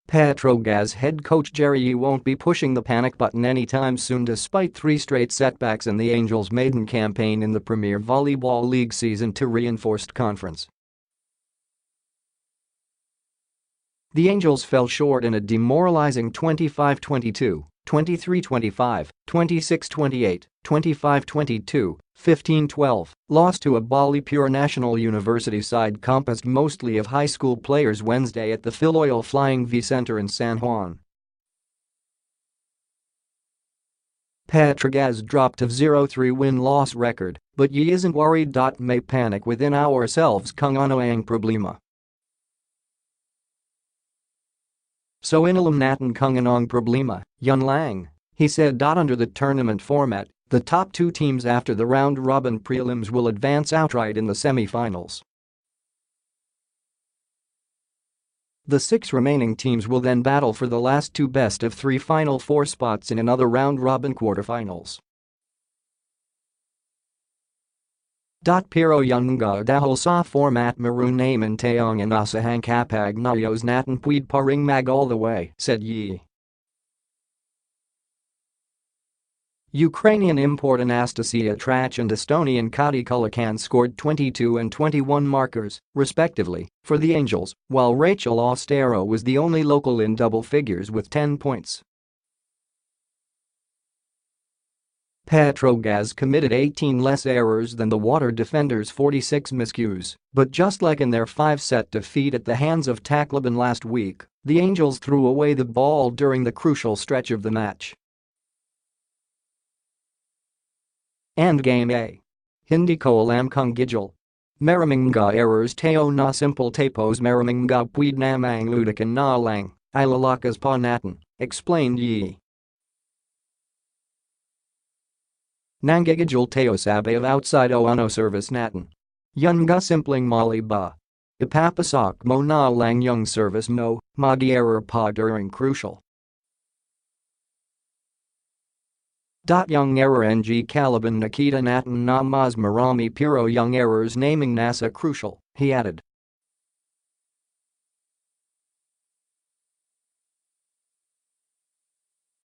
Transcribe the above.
Petro Gazz head coach Jerry Yee won't be pushing the panic button anytime soon despite 3 straight setbacks in the Angels' maiden campaign in the Premier Volleyball League Season 2 reinforced conference. The Angels fell short in a demoralizing 25-22, 23-25, 26-28, 25-22, 15-12 loss to a BaliPure-National University side composed mostly of high school players Wednesday at the FilOil Flying V Centre in San Juan. Petr Gazz dropped a 0-3 win-loss record, but Yee isn't worried. May panic within ourselves kung anong problema. So inaalam natin kung anong problema, yun lang, he said. Under the tournament format, the top 2 teams after the round-robin prelims will advance outright in the semifinals. The 6 remaining teams will then battle for the last 2 best-of-3 Final Four spots in another round-robin quarterfinals. Pero yung dahil sa format marunong tayong inasahang kapag nayos natin pwede pa ring mag all the way, said Yee. Ukrainian import Anastasia Trach and Estonian Kati Kulikan scored 22 and 21 markers, respectively, for the Angels, while Rachel Ostero was the only local in double figures with 10 points. Petro Gazz committed 18 less errors than the Water defenders' 46 miscues, but just like in their 5-set defeat at the hands of Tacloban last week, the Angels threw away the ball during the crucial stretch of the match. Endgame A. Hindi ko alam kung gijal. Maraming errors tayo na simple tapos maraming pwede namang ludakan na lang, ilalakas pa natin, explained Yee. Nanggigijal tayo sabi of outside o ano service natin. Yun nga simpleng mali ba? Ipapasok mo na lang yung service mo, mag-error pa during crucial. Yung error ng Calaban nakita natin na mas marami pero yung errors naming nasa crucial, he added.